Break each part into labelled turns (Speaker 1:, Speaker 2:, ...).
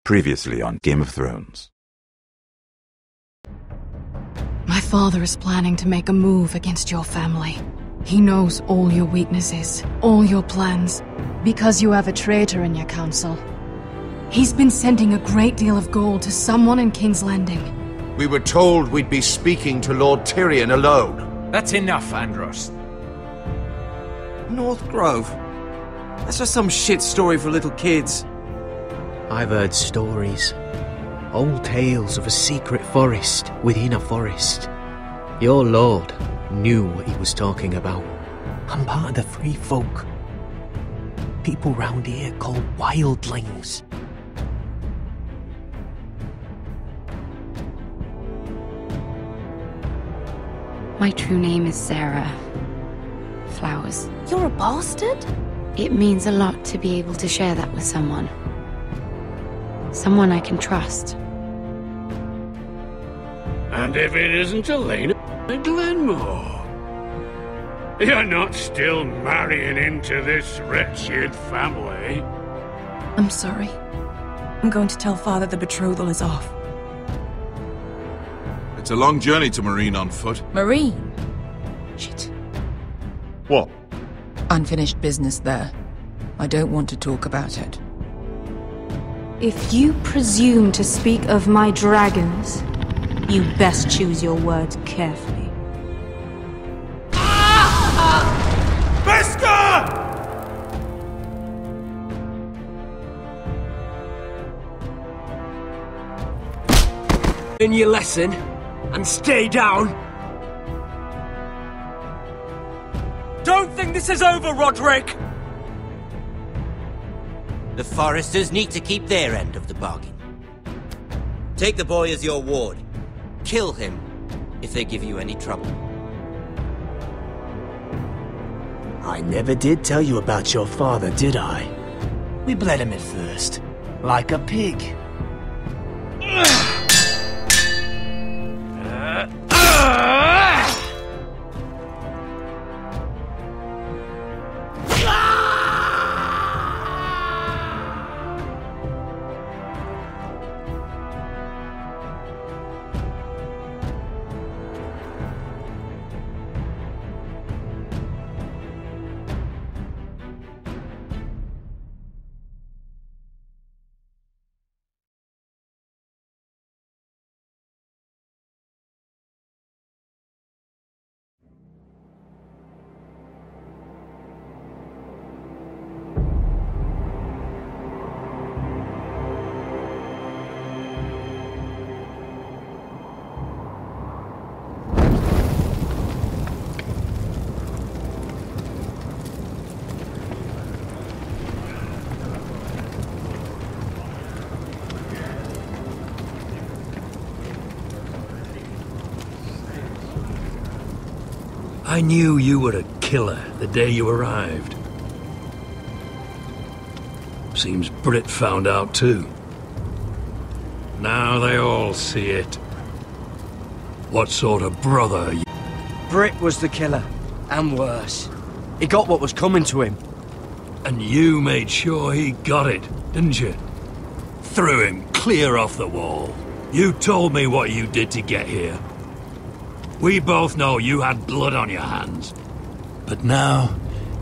Speaker 1: Previously on Game of Thrones.
Speaker 2: My father is planning to make a move against your family. He knows all your weaknesses, all your plans, because you have a traitor in your council. He's been sending a great deal of gold to someone in King's Landing.
Speaker 3: We were told we'd be speaking to Lord Tyrion alone.
Speaker 4: That's enough, Andros.
Speaker 5: North Grove? That's just some shit story for little kids.
Speaker 6: I've heard stories. Old tales of a secret forest within a forest. Your lord knew what he was talking about. I'm part of the free folk. People round here called wildlings.
Speaker 7: My true name is Sarah Flowers.
Speaker 8: You're a bastard?
Speaker 7: It means a lot to be able to share that with someone. Someone I can trust.
Speaker 9: And if it isn't Elena Glenmore, you're not still marrying into this wretched family.
Speaker 8: I'm sorry. I'm going to tell Father the betrothal is off.
Speaker 10: It's a long journey to Marine on foot.
Speaker 8: Marine? Shit.
Speaker 10: What?
Speaker 8: Unfinished business there. I don't want to talk about it.
Speaker 11: If you presume to speak of my dragons, you best choose your words carefully.
Speaker 9: Beskar!
Speaker 5: In your lesson, and stay down. Don't think this is over, Roderick!
Speaker 12: The Foresters need to keep their end of the bargain. Take the boy as your ward. Kill him if they give you any trouble.
Speaker 6: I never did tell you about your father, did I? We bled him at first, like a pig.
Speaker 9: I knew you were a killer the day you arrived. Seems Britt found out too. Now they all see it. What sort of brother are you?
Speaker 5: Britt was the killer, and worse. He got what was coming to him.
Speaker 9: And you made sure he got it, didn't you? Threw him clear off the wall. You told me what you did to get here. We both know you had blood on your hands. But now,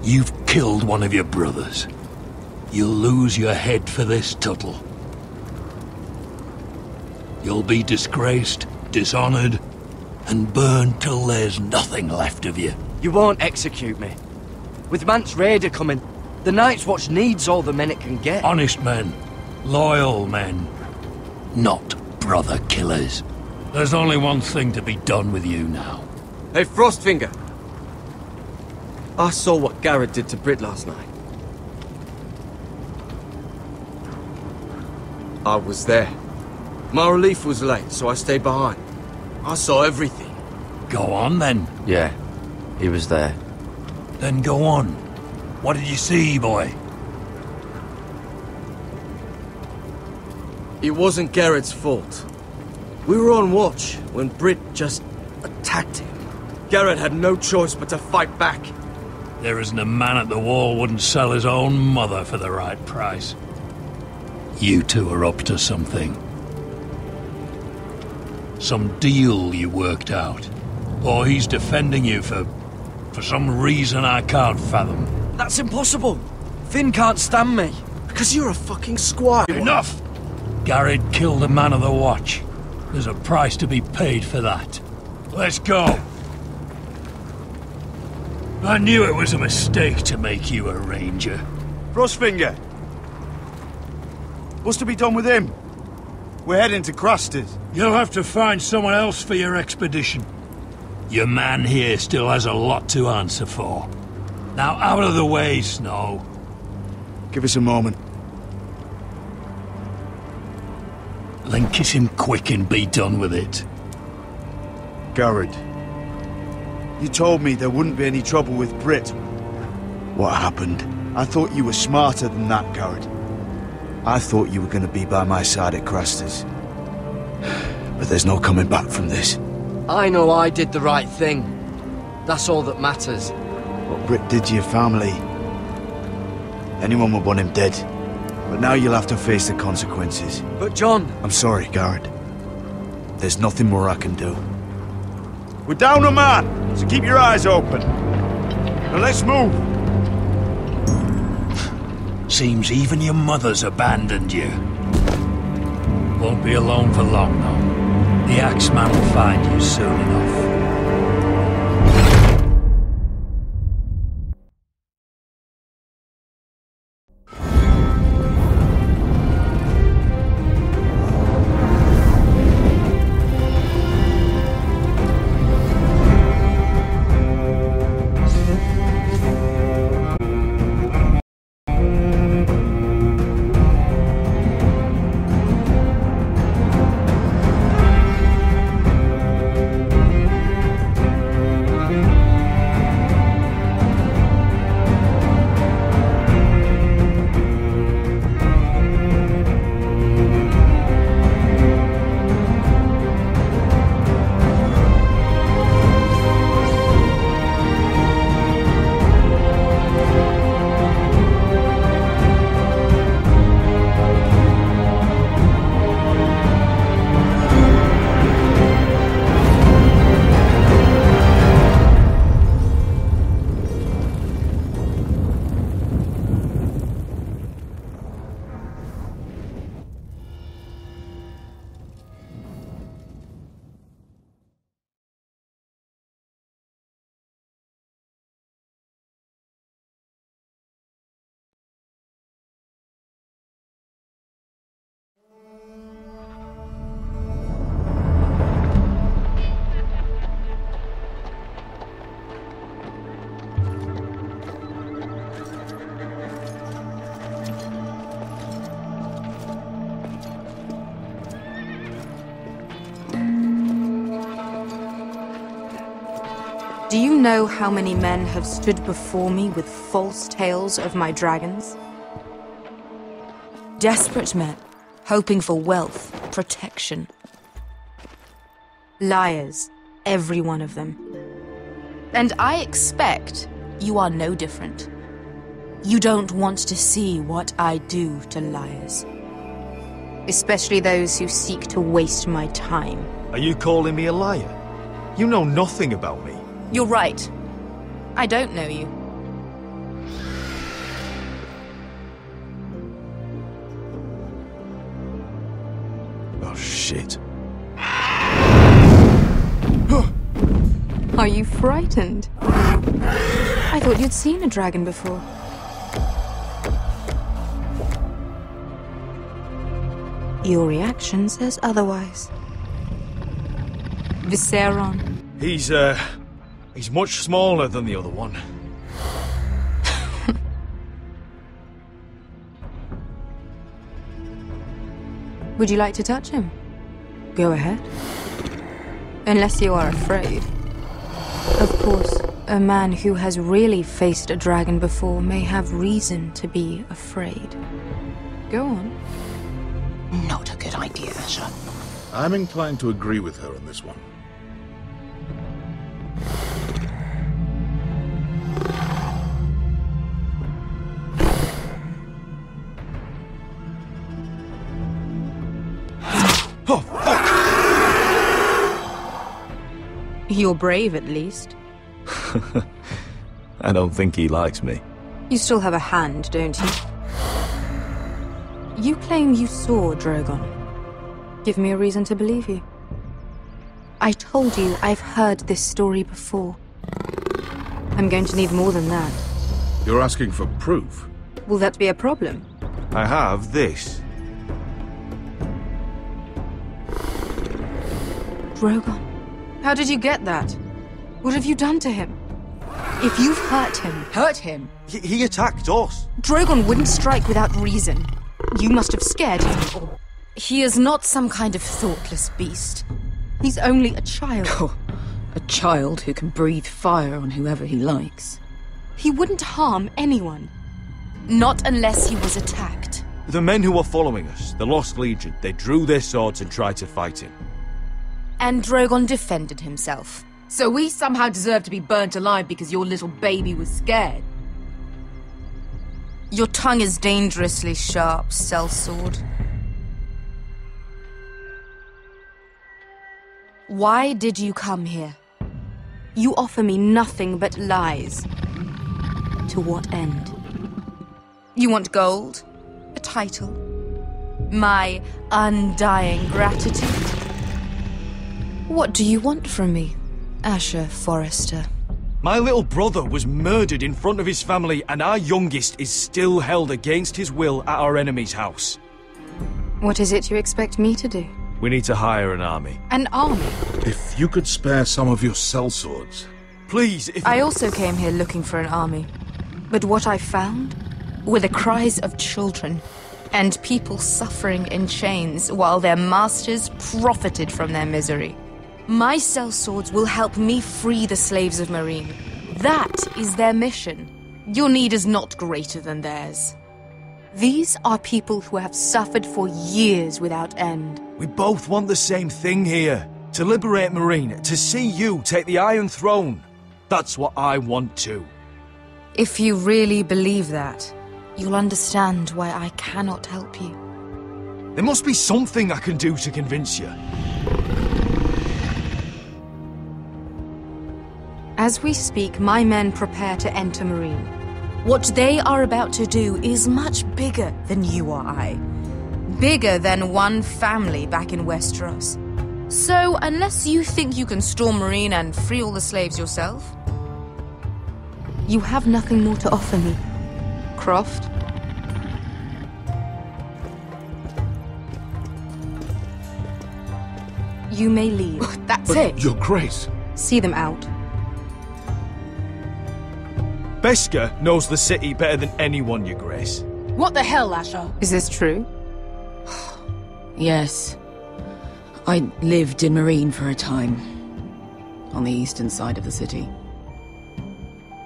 Speaker 9: you've killed one of your brothers. You'll lose your head for this, Tuttle. You'll be disgraced, dishonored, and burned till there's nothing left of you.
Speaker 5: You won't execute me. With Mance Raider coming, the Night's Watch needs all the men it can get.
Speaker 9: Honest men. Loyal men. Not brother killers. There's only one thing to be done with you now.
Speaker 5: Hey, Frostfinger. I saw what Gared did to Britt last night. I was there. My relief was late, so I stayed behind. I saw everything.
Speaker 9: Go on, then.
Speaker 5: Yeah, he was there.
Speaker 9: Then go on. What did you see, boy?
Speaker 5: It wasn't Gared's fault. We were on watch when Britt just attacked him. Gared had no choice but to fight back.
Speaker 9: There isn't a man at the wall wouldn't sell his own mother for the right price. you two are up to something. Some deal you worked out. Or he's defending you for some reason I can't fathom.
Speaker 5: That's impossible! Finn can't stand me. Because you're a fucking squire.
Speaker 9: Enough! Gared killed a man of the watch. There's a price to be paid for that. Let's go! I knew it was a mistake to make you a ranger.
Speaker 4: Frostfinger! What's to be done with him? We're heading to Craster's.
Speaker 9: You'll have to find someone else for your expedition. Your man here still has a lot to answer for. Now out of the way, Snow.
Speaker 4: Give us a moment.
Speaker 9: Then kiss him quick and be done with it.
Speaker 4: Gared, you told me there wouldn't be any trouble with Brit. What happened? I thought you were smarter than that, Gared. I thought you were going to be by my side at Craster's. But there's no coming back from this.
Speaker 5: I know I did the right thing. That's all that matters.
Speaker 4: What Brit did to your family, anyone would want him dead. But now you'll have to face the consequences.
Speaker 5: But John...
Speaker 4: I'm sorry, Gared. There's nothing more I can do. We're down a man, so keep your eyes open. Now let's move.
Speaker 9: Seems even your mother's abandoned you. Won't be alone for long, though. The Axeman will find you soon enough.
Speaker 11: Do you know how many men have stood before me with false tales of my dragons? Desperate men, hoping for wealth, protection. Liars, every one of them. And I expect you are no different. You don't want to see what I do to liars. Especially those who seek to waste my time.
Speaker 3: Are you calling me a liar? You know nothing about me.
Speaker 11: You're right. I don't know you.
Speaker 3: Oh, shit.
Speaker 11: Are you frightened? I thought you'd seen a dragon before. Your reaction says otherwise. Viseron.
Speaker 3: He's much smaller than the other one.
Speaker 11: Would you like to touch him? Go ahead. Unless you are afraid. Of course, a man who has really faced a dragon before may have reason to be afraid. Go on.
Speaker 13: Not a good idea, sir.
Speaker 10: I'm inclined to agree with her on this one.
Speaker 3: Oh, fuck!
Speaker 11: You're brave, at least.
Speaker 1: I don't think he likes me.
Speaker 11: You still have a hand, don't you? You claim you saw Drogon. Give me a reason to believe you. I told you I've heard this story before. I'm going to need more than that.
Speaker 10: You're asking for proof?
Speaker 11: Will that be a problem?
Speaker 3: I have this.
Speaker 11: Drogon. How did you get that? What have you done to him? If you've hurt him...
Speaker 5: Hurt him? He attacked us.
Speaker 11: Drogon wouldn't strike without reason. You must have scared him, or... He is not some kind of thoughtless beast. He's only a child.
Speaker 8: Oh, a child who can breathe fire on whoever he likes.
Speaker 11: He wouldn't harm anyone. Not unless he was attacked.
Speaker 3: The men who were following us, the Lost Legion, they drew their swords and tried to fight him.
Speaker 11: And Drogon defended himself.
Speaker 8: So we somehow deserve to be burnt alive because your little baby was scared?
Speaker 11: Your tongue is dangerously sharp, sellsword. Why did you come here? You offer me nothing but lies. To what end? You want gold? A title? My undying gratitude? What do you want from me, Asher Forrester?
Speaker 5: My little brother was murdered in front of his family, and our youngest is still held against his will at our enemy's house.
Speaker 11: What is it you expect me to do?
Speaker 3: We need to hire an army.
Speaker 11: An army?
Speaker 10: If you could spare some of your sellswords.
Speaker 5: Please, if...
Speaker 11: I also came here looking for an army. But what I found were the cries of children and people suffering in chains while their masters profited from their misery. My sellswords will help me free the slaves of Meereen. That is their mission. Your need is not greater than theirs. These are people who have suffered for years without end.
Speaker 5: We both want the same thing here. To liberate Meereen, to see you take the Iron Throne. That's what I want too.
Speaker 11: If you really believe that, you'll understand why I cannot help you.
Speaker 5: There must be something I can do to convince you.
Speaker 11: As we speak, my men prepare to enter Meereen. What they are about to do is much bigger than you or I. Bigger than one family back in Westeros. So, unless you think you can storm Meereen and free all the slaves yourself, you have nothing more to offer me, Croft. You may leave.
Speaker 8: That's it.
Speaker 10: Your Grace.
Speaker 11: See them out.
Speaker 5: Beskha knows the city better than anyone, Your Grace.
Speaker 8: What the hell, Asher?
Speaker 11: Is this true?
Speaker 8: Yes. I lived in Meereen for a time. On the eastern side of the city.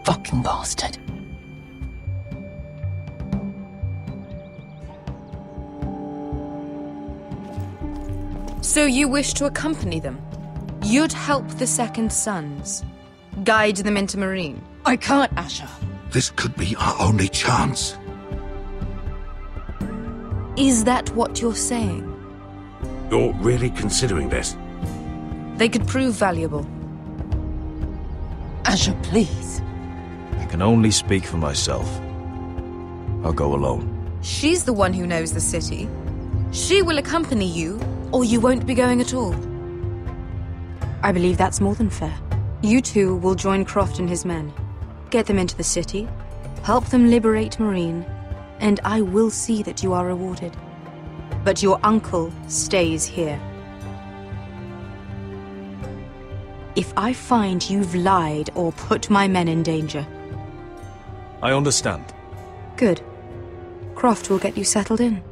Speaker 8: Fucking bastard.
Speaker 11: So you wish to accompany them? You'd help the Second Sons? Guide them into Meereen?
Speaker 8: I can't, Asher.
Speaker 10: This could be our only chance.
Speaker 11: Is that what you're saying?
Speaker 9: You're really considering this?
Speaker 11: They could prove valuable.
Speaker 8: Asher, please.
Speaker 3: I can only speak for myself. I'll go alone.
Speaker 11: She's the one who knows the city. She will accompany you, or you won't be going at all. I believe that's more than fair. You two will join Croft and his men. Get them into the city, help them liberate Meereen, and I will see that you are rewarded. But your uncle stays here. If I find you've lied or put my men in danger...
Speaker 5: I understand.
Speaker 11: Good. Croft will get you settled in.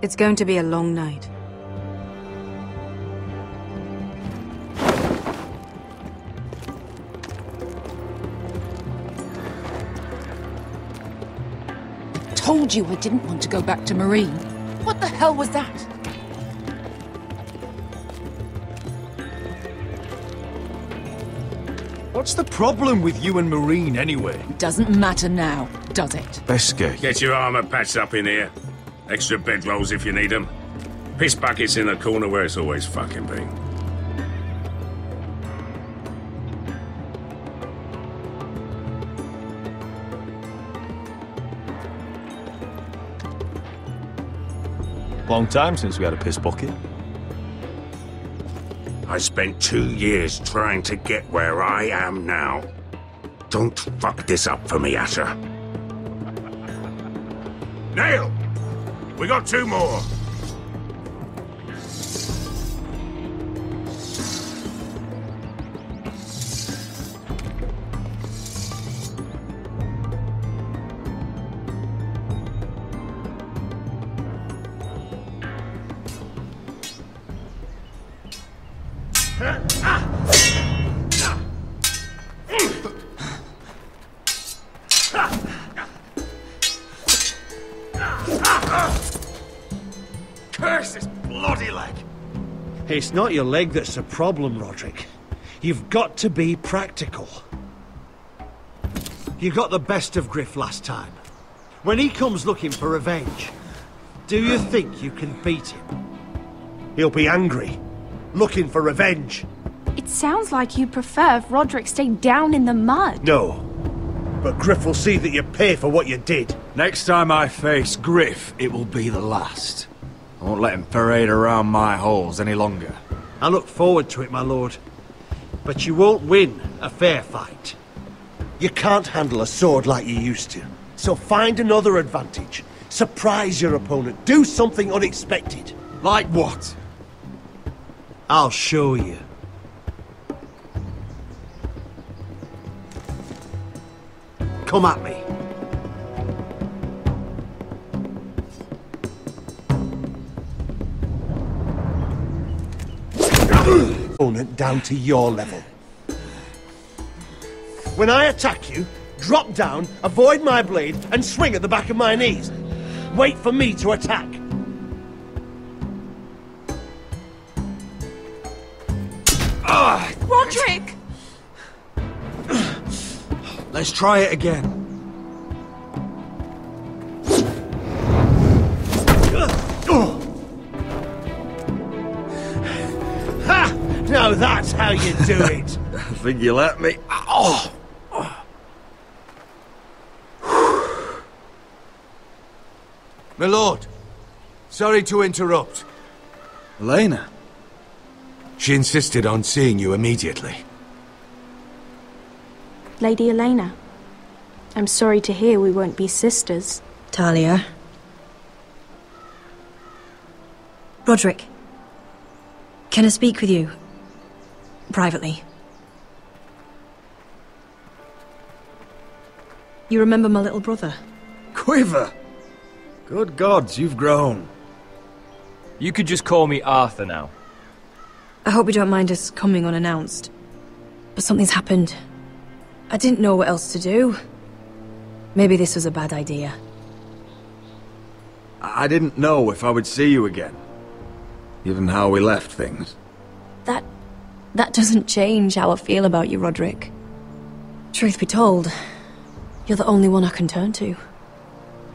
Speaker 11: It's going to be a long night.
Speaker 8: Told you I didn't want to go back to Meereen. What the hell was that?
Speaker 5: What's the problem with you and Meereen, anyway?
Speaker 8: Doesn't matter now, does it?
Speaker 3: Beskha.
Speaker 9: Get your armor patched up in here. Extra bedrolls if you need them.
Speaker 14: Piss bucket's in the corner where it's always fucking been.
Speaker 3: Long time since we had a piss bucket.
Speaker 10: I spent 2 years trying to get where I am now. Don't fuck this up for me, Asher. Nail! We got 2 more!
Speaker 5: Curse this bloody leg! It's not your leg that's the problem, Roderick. You've got to be practical. You got the best of Griff last time. When he comes looking for revenge, do you think you can beat him? He'll be angry, looking for revenge.
Speaker 15: It sounds like you prefer if Roderick stayed down in the mud.
Speaker 5: No, but Griff will see that you pay for what you did.
Speaker 3: Next time I face Griff, it will be the last. I won't let him parade around my halls any longer.
Speaker 5: I look forward to it, my lord. But you won't win a fair fight. You can't handle a sword like you used to. So find another advantage. Surprise your opponent. Do something unexpected.
Speaker 3: Like what?
Speaker 5: I'll show you. Come at me. Opponent down to your level. When I attack you, drop down, avoid my blade, and swing at the back of my knees. Wait for me to attack.
Speaker 15: Roderick!
Speaker 3: Let's try it again.
Speaker 5: Ha! Now that's how you do it.
Speaker 3: I think you let me. Oh!
Speaker 16: My lord, sorry to interrupt.
Speaker 3: Elena?
Speaker 16: She insisted on seeing you immediately.
Speaker 15: Lady Elena, I'm sorry to hear we won't be sisters.
Speaker 17: Talia. Roderick. Can I speak with you? Privately. You remember my little brother?
Speaker 3: Quiver! Good gods, you've grown.
Speaker 18: You could just call me Arthur now.
Speaker 17: I hope you don't mind us coming unannounced. But something's happened. I didn't know what else to do. Maybe this was a bad idea.
Speaker 3: I didn't know if I would see you again. Given how we left things.
Speaker 17: That doesn't change how I feel about you, Roderick. Truth be told, you're the only one I can turn to.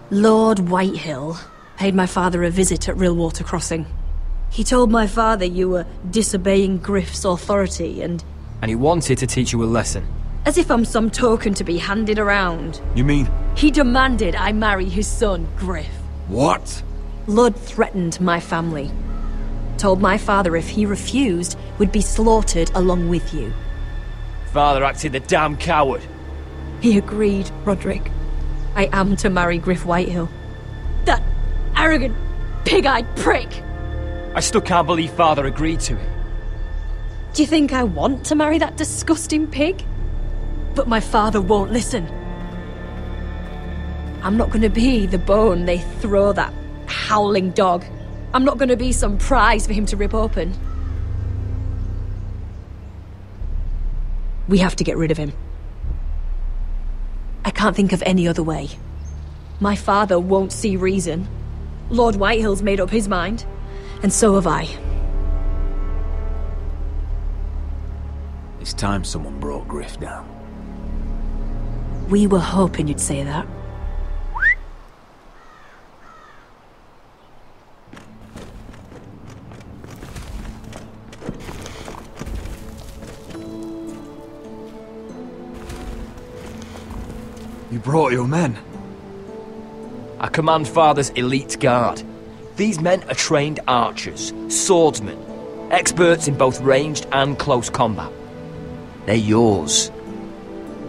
Speaker 17: Lord Whitehill paid my father a visit at Rillwater Crossing. He told my father you were disobeying Griff's authority and
Speaker 18: he wanted to teach you a lesson.
Speaker 17: As if I'm some token to be handed around.
Speaker 3: You mean?
Speaker 17: He demanded I marry his son, Griff.
Speaker 3: What?
Speaker 17: Lord threatened my family. Told my father if he refused, we'd be slaughtered along with you.
Speaker 18: Father acted the damn coward.
Speaker 17: He agreed, Roderick. I am to marry Griff Whitehill. That arrogant, pig-eyed prick!
Speaker 18: I still can't believe Father agreed to it.
Speaker 17: Do you think I want to marry that disgusting pig? But my father won't listen. I'm not gonna be the bone they throw that howling dog. I'm not gonna be some prize for him to rip open. We have to get rid of him. I can't think of any other way. My father won't see reason. Lord Whitehill's made up his mind, and so have I.
Speaker 3: It's time someone brought Griff down.
Speaker 17: We were hoping you'd say that.
Speaker 3: You brought your men.
Speaker 18: I command Father's elite guard. These men are trained archers, swordsmen, experts in both ranged and close combat. They're yours,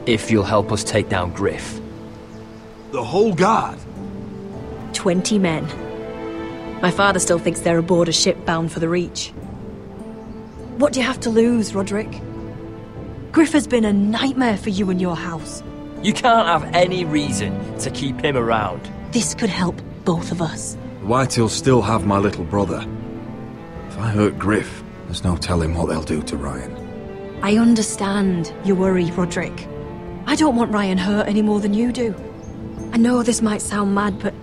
Speaker 18: if you'll help us take down Griff.
Speaker 3: The whole guard?
Speaker 17: 20 men. My father still thinks they're aboard a ship bound for the Reach. What do you have to lose, Roderick? Griff has been a nightmare for you and your house.
Speaker 18: You can't have any reason to keep him around.
Speaker 17: This could help both of us.
Speaker 3: Whitehills still have my little brother. If I hurt Griff, there's no telling what they'll do to Ryan.
Speaker 17: I understand your worry, Roderick. I don't want Ryan hurt any more than you do. I know this might sound mad, but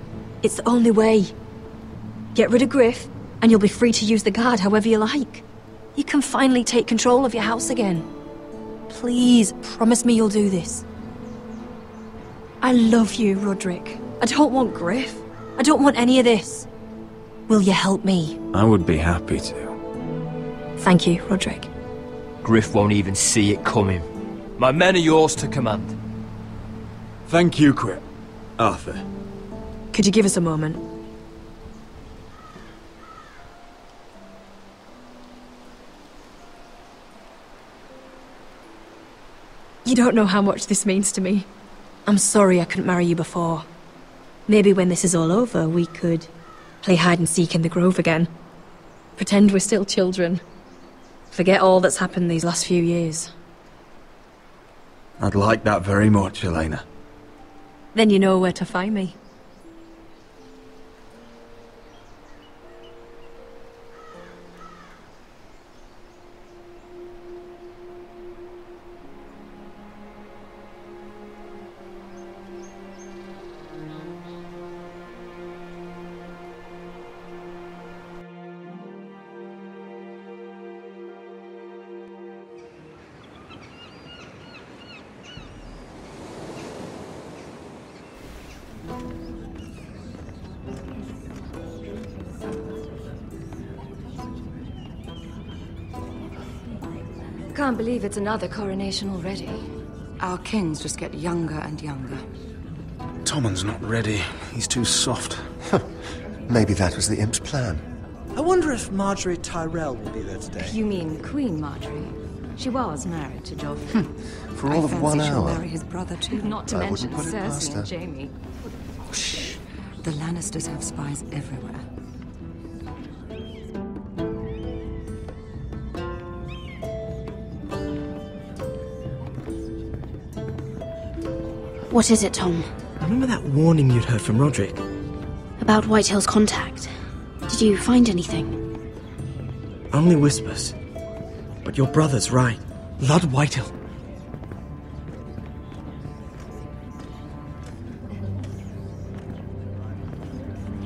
Speaker 17: it's the only way. Get rid of Griff, and you'll be free to use the guard however you like. You can finally take control of your house again. Please, promise me you'll do this. I love you, Roderick. I don't want Griff. I don't want any of this. Will you help me?
Speaker 3: I would be happy to.
Speaker 17: Thank you, Roderick.
Speaker 18: Griff won't even see it coming. My men are yours to command.
Speaker 3: Thank you, Arthur.
Speaker 17: Could you give us a moment? You don't know how much this means to me. I'm sorry I couldn't marry you before. Maybe when this is all over, we could play hide and seek in the grove again. Pretend we're still children. Forget all that's happened these last few years.
Speaker 3: I'd like that very much, Elena.
Speaker 17: Then you know where to find me.
Speaker 8: Can't believe it's another coronation already. Our kings just get younger and younger.
Speaker 19: Tommen's not ready. He's too soft.
Speaker 20: Maybe that was the imp's plan.
Speaker 5: I wonder if Marjorie Tyrell will be there today.
Speaker 8: You mean Queen Marjorie? She was married to Joffrey.
Speaker 20: For all of 1
Speaker 8: she'll
Speaker 20: hour.
Speaker 8: marry his brother too. Not to
Speaker 20: I
Speaker 8: mention
Speaker 20: wouldn't put it past
Speaker 8: Cersei
Speaker 20: her.
Speaker 8: and Jaime. Shh. The Lannisters have spies everywhere.
Speaker 7: What is it, Tom?
Speaker 6: Remember that warning you'd heard from Roderick?
Speaker 7: About Whitehill's contact. Did you find anything?
Speaker 6: Only whispers. But your brother's right. Lord Whitehill.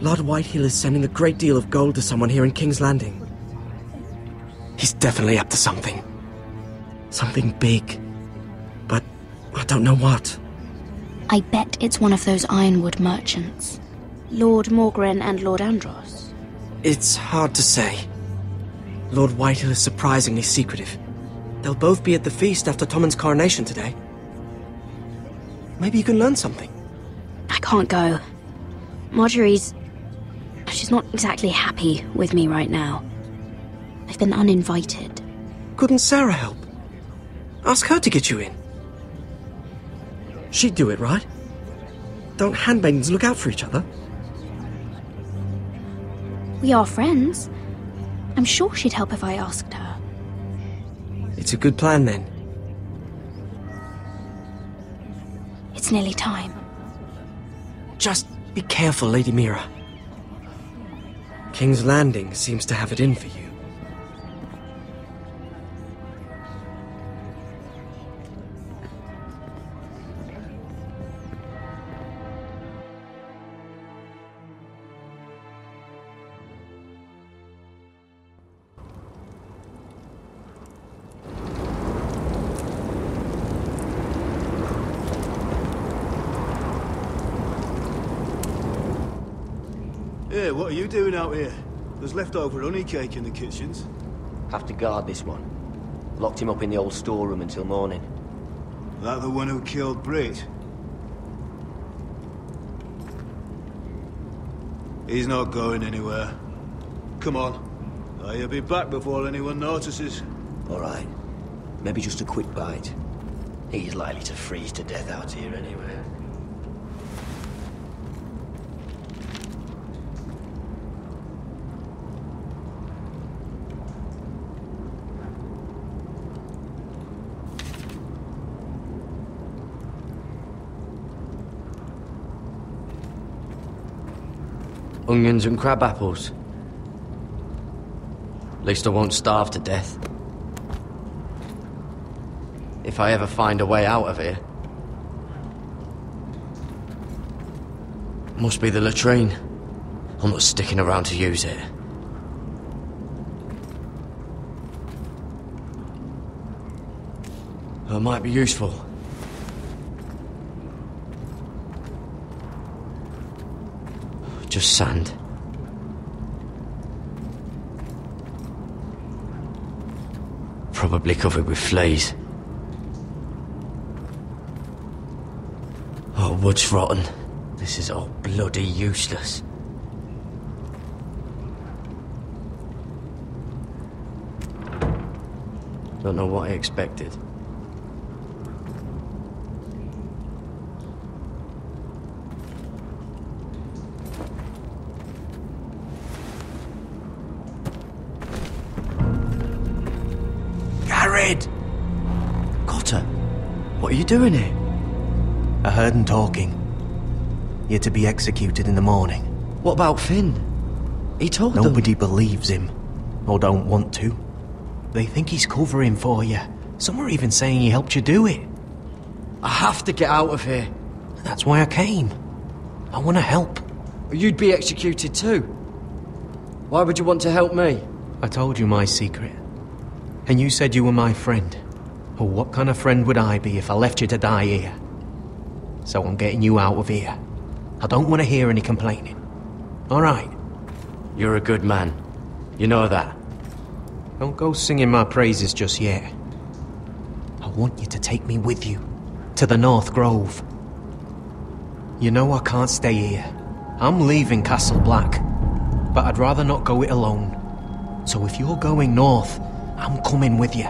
Speaker 6: Lord Whitehill is sending a great deal of gold to someone here in King's Landing. He's definitely up to something. Something big. But I don't know what.
Speaker 7: I bet it's one of those ironwood merchants. Lord Morgren and Lord Andros.
Speaker 6: It's hard to say. Lord Whitehill is surprisingly secretive. They'll both be at the feast after Tommen's coronation today. Maybe you can learn something.
Speaker 7: I can't go. Marjorie's... she's not exactly happy with me right now. I've been uninvited.
Speaker 6: Couldn't Sarah help? Ask her to get you in. She'd do it, right? Don't handmaidens look out for each other?
Speaker 7: We are friends. I'm sure she'd help if I asked her.
Speaker 6: It's a good plan, then.
Speaker 7: It's nearly time.
Speaker 6: Just be careful, Lady Mira. King's Landing seems to have it in for you.
Speaker 4: Hey, what are you doing out here? There's leftover honey cake in the kitchens.
Speaker 21: Have to guard this one. Locked him up in the old storeroom until morning.
Speaker 4: That the one who killed Brit? He's not going anywhere. Come on. He'll be back before anyone notices.
Speaker 21: All right. Maybe just a quick bite. He's likely to freeze to death out here anyway.
Speaker 2: Onions and crab apples. At least I won't starve to death. If I ever find a way out of here. Must be the latrine. I'm not sticking around to use it. It might be useful. Just sand. Probably covered with fleas. Oh, wood's rotten. This is all bloody useless. Don't know what I expected.
Speaker 6: Gared!
Speaker 2: Cotter, what are you doing here?
Speaker 6: I heard him talking. You're to be executed in the morning.
Speaker 2: What about Finn? He told them.
Speaker 6: Nobody believes him, or don't want to. They think he's covering for you. Some are even saying he helped you do it.
Speaker 2: I have to get out of here.
Speaker 6: That's why I came. I want to help.
Speaker 2: You'd be executed too. Why would you want to help me?
Speaker 6: I told you my secret. And you said you were my friend. Well, what kind of friend would I be if I left you to die here? So I'm getting you out of here. I don't want to hear any complaining. All right?
Speaker 2: You're a good man. You know that.
Speaker 6: Don't go singing my praises just yet. I want you to take me with you. To the North Grove. You know I can't stay here. I'm leaving Castle Black. But I'd rather not go it alone. So if you're going north, I'm coming with you.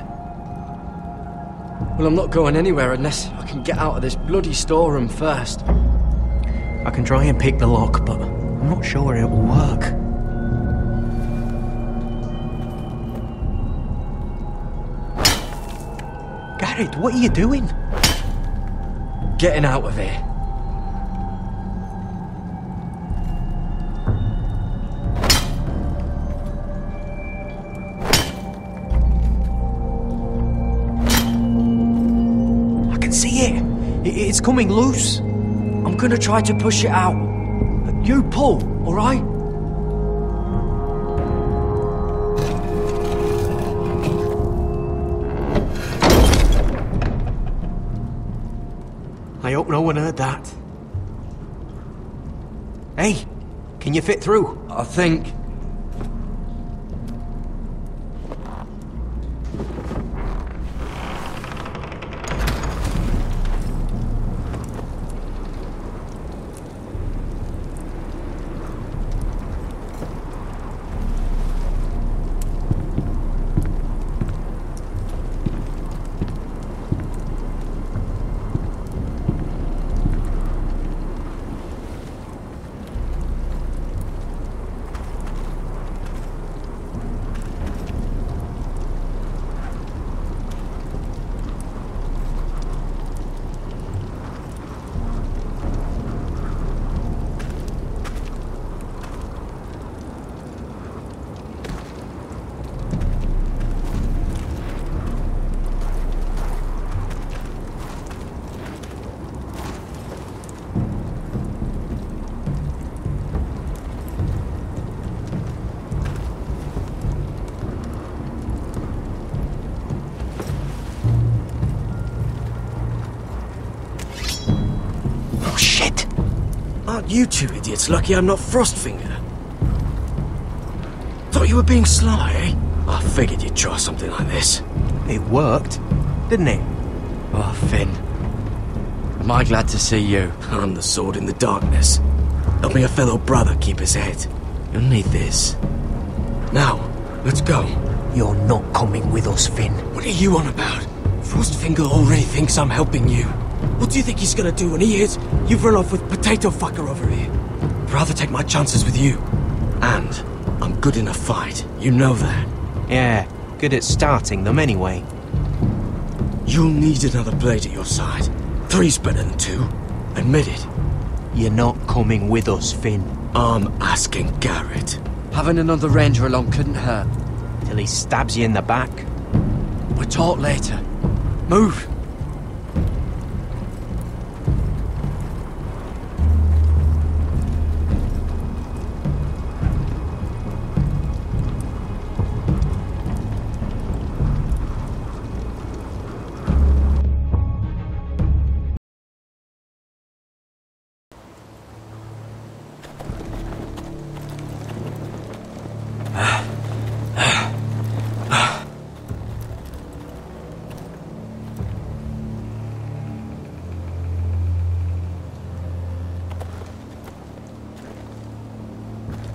Speaker 2: Well, I'm not going anywhere unless I can get out of this bloody storeroom first.
Speaker 6: I can try and pick the lock, but I'm not sure it will work. Gared, what are you doing?
Speaker 2: Getting out of here.
Speaker 6: I can see it. It's coming loose.
Speaker 2: I'm gonna try to push it out. You pull, all right?
Speaker 6: I hope no one heard that. Hey, can you fit through?
Speaker 2: I think. Aren't you two idiots lucky I'm not Frostfinger? Thought you were being sly, eh? I figured you'd try something like this.
Speaker 6: It worked, didn't it?
Speaker 2: Oh, Finn. Am I glad to see you? I'm the sword in the darkness. Helping a fellow brother keep his head. You'll need this. Now, let's go.
Speaker 6: You're not coming with us, Finn.
Speaker 2: What are you on about? Frostfinger already thinks I'm helping you. What do you think he's gonna do when he hears you've run off with Potato Fucker over here? I'd rather take my chances with you. And I'm good in a fight. You know that.
Speaker 6: Yeah, good at starting them anyway.
Speaker 2: You'll need another blade at your side. 3's better than 2. Admit it.
Speaker 6: You're not coming with us, Finn.
Speaker 2: I'm asking Gared. Having another ranger along couldn't hurt.
Speaker 6: Till he stabs you in the back.
Speaker 2: We'll talk later. Move!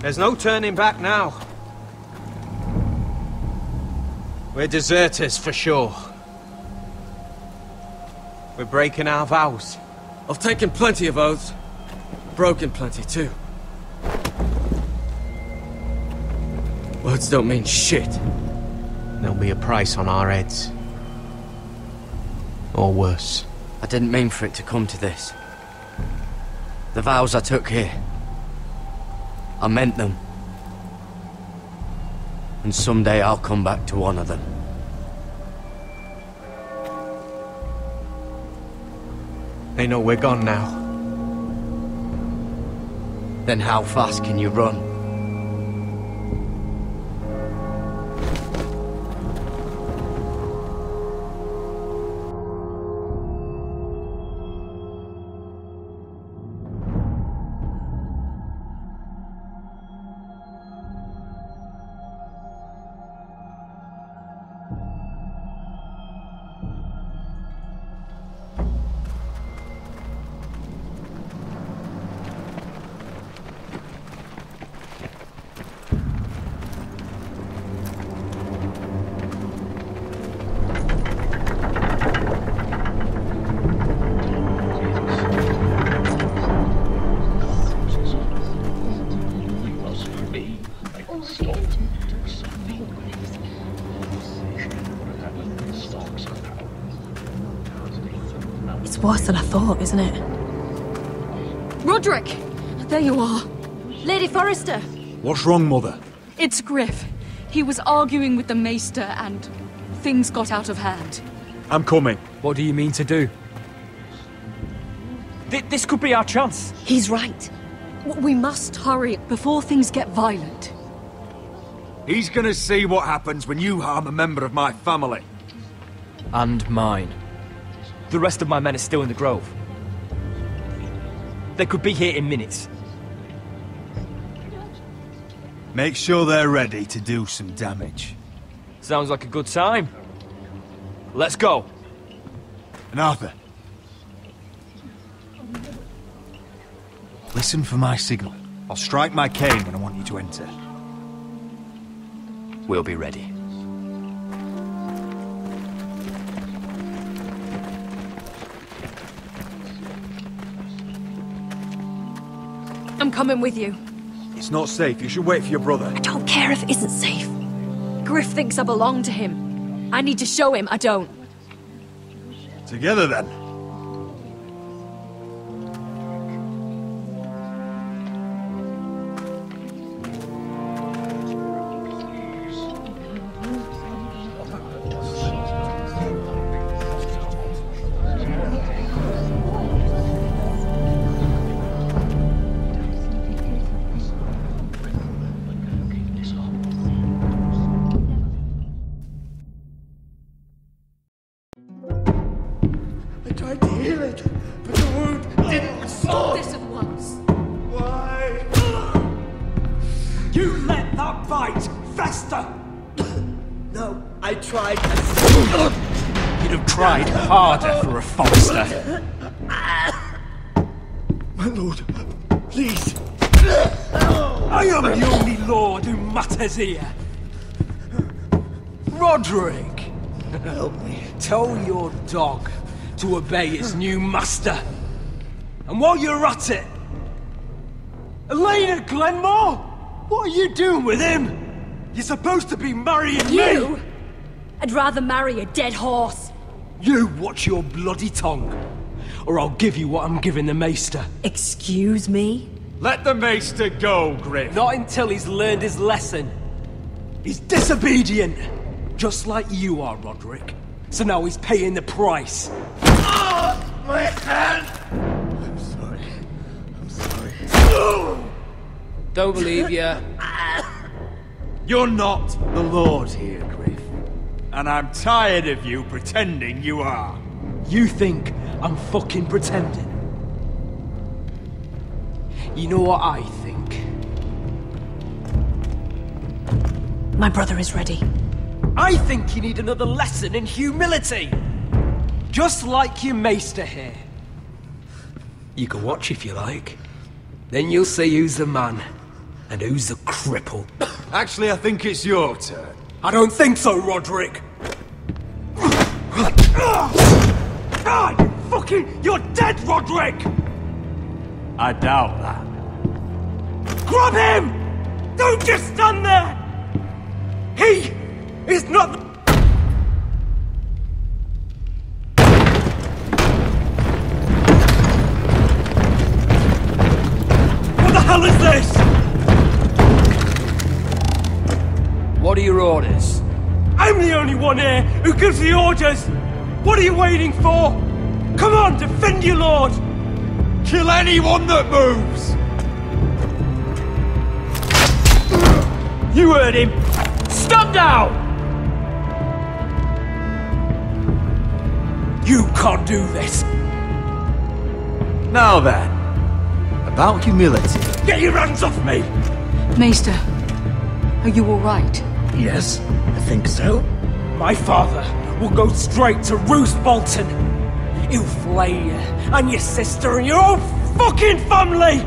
Speaker 6: There's no turning back now. We're deserters for sure. We're breaking our vows.
Speaker 2: I've taken plenty of oaths. Broken plenty too. Words don't mean shit.
Speaker 6: There'll be a price on our heads. Or worse.
Speaker 2: I didn't mean for it to come to this. The vows I took here, I meant them. And someday I'll come back to honor them.
Speaker 6: They know we're gone now.
Speaker 2: Then how fast can you run?
Speaker 17: It's worse than I thought, isn't it?
Speaker 12: Roderick! There you are. Lady Forrester!
Speaker 3: What's wrong, Mother?
Speaker 12: It's Griff. He was arguing with the Maester and things got out of hand.
Speaker 3: I'm coming.
Speaker 18: What do you mean to do? This could be our chance.
Speaker 12: He's right. We must hurry before things get violent.
Speaker 3: He's gonna see what happens when you harm a member of my family.
Speaker 18: And mine. The rest of my men are still in the grove. They could be here in minutes.
Speaker 4: Make sure they're ready to do some damage.
Speaker 18: Sounds like a good time. Let's go.
Speaker 4: And Arthur, listen for my signal. I'll strike my cane when I want you to enter.
Speaker 18: We'll be ready.
Speaker 12: I'm coming with you.
Speaker 3: It's not safe. You should wait for your brother.
Speaker 12: I don't care if it isn't safe. Griff thinks I belong to him. I need to show him I don't.
Speaker 4: Together then.
Speaker 18: You'd have tried harder for a Forrester.
Speaker 4: My lord, please.
Speaker 18: I am the only lord who matters here. Roderick, help me. Tell your dog to obey its new master. And while you're at it, Elena Glenmore, what are you doing with him? You're supposed to be marrying
Speaker 12: You?
Speaker 18: me.
Speaker 12: I'd rather marry a dead horse.
Speaker 18: You watch your bloody tongue, or I'll give you what I'm giving the maester.
Speaker 12: Excuse me?
Speaker 3: Let the maester go, Griff.
Speaker 18: Not until he's learned his lesson. He's disobedient, just like you are, Roderick. So now he's paying the price.
Speaker 3: Oh, my hand! I'm sorry. I'm sorry.
Speaker 6: Don't believe ya.
Speaker 3: You're not the Lord here, Griff. And I'm tired of you pretending you are.
Speaker 18: You think I'm fucking pretending? You know what I think?
Speaker 17: My brother is ready.
Speaker 18: I think you need another lesson in humility. Just like your maester here. You can watch if you like. Then you'll see who's the man and who's the cripple.
Speaker 3: Actually, I think it's your turn.
Speaker 18: I don't think so, Roderick. You're dead, Roderick!
Speaker 3: I doubt that.
Speaker 18: Grab him! Don't just stand there! He is not the... What the hell is this? What are your orders? I'm the only one here who gives the orders! What are you waiting for? Come on, defend your lord!
Speaker 3: Kill anyone that moves!
Speaker 18: You heard him! Stand down! You can't do this!
Speaker 3: Now then, about humility.
Speaker 18: Get your hands off me!
Speaker 8: Maester, are you alright?
Speaker 2: Yes, I think so.
Speaker 18: My father will go straight to Roose Bolton. He'll flay you, and your sister, and your whole fucking family!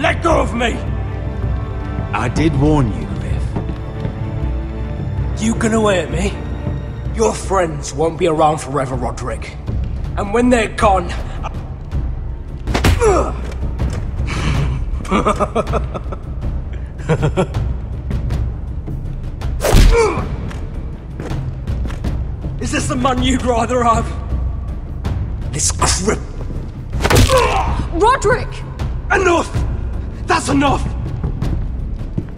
Speaker 18: Let go of me!
Speaker 3: I did warn you, Griff.
Speaker 18: You gonna hurt me? Your friends won't be around forever, Roderick. And when they're gone... Is this the man you'd rather have? This crip...
Speaker 12: Roderick!
Speaker 18: Enough! That's enough!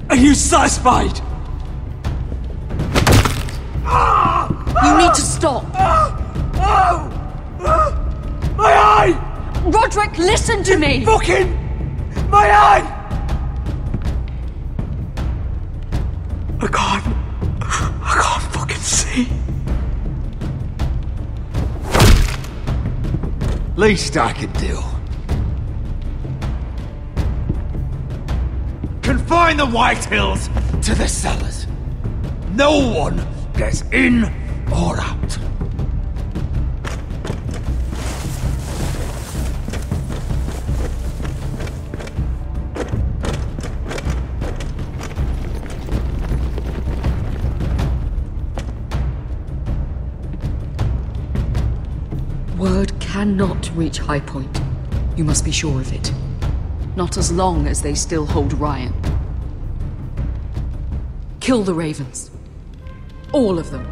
Speaker 18: Are you satisfied?
Speaker 12: You need to stop!
Speaker 18: My eye!
Speaker 12: Roderick, listen to me!
Speaker 18: Fucking... My eye! I can't fucking see.
Speaker 3: Least I could do. Confine the White Hills to the cellars. No one gets in or out.
Speaker 8: Word cannot reach High Point. You must be sure of it. Not as long as they still hold Ryan. Kill the ravens. All of them.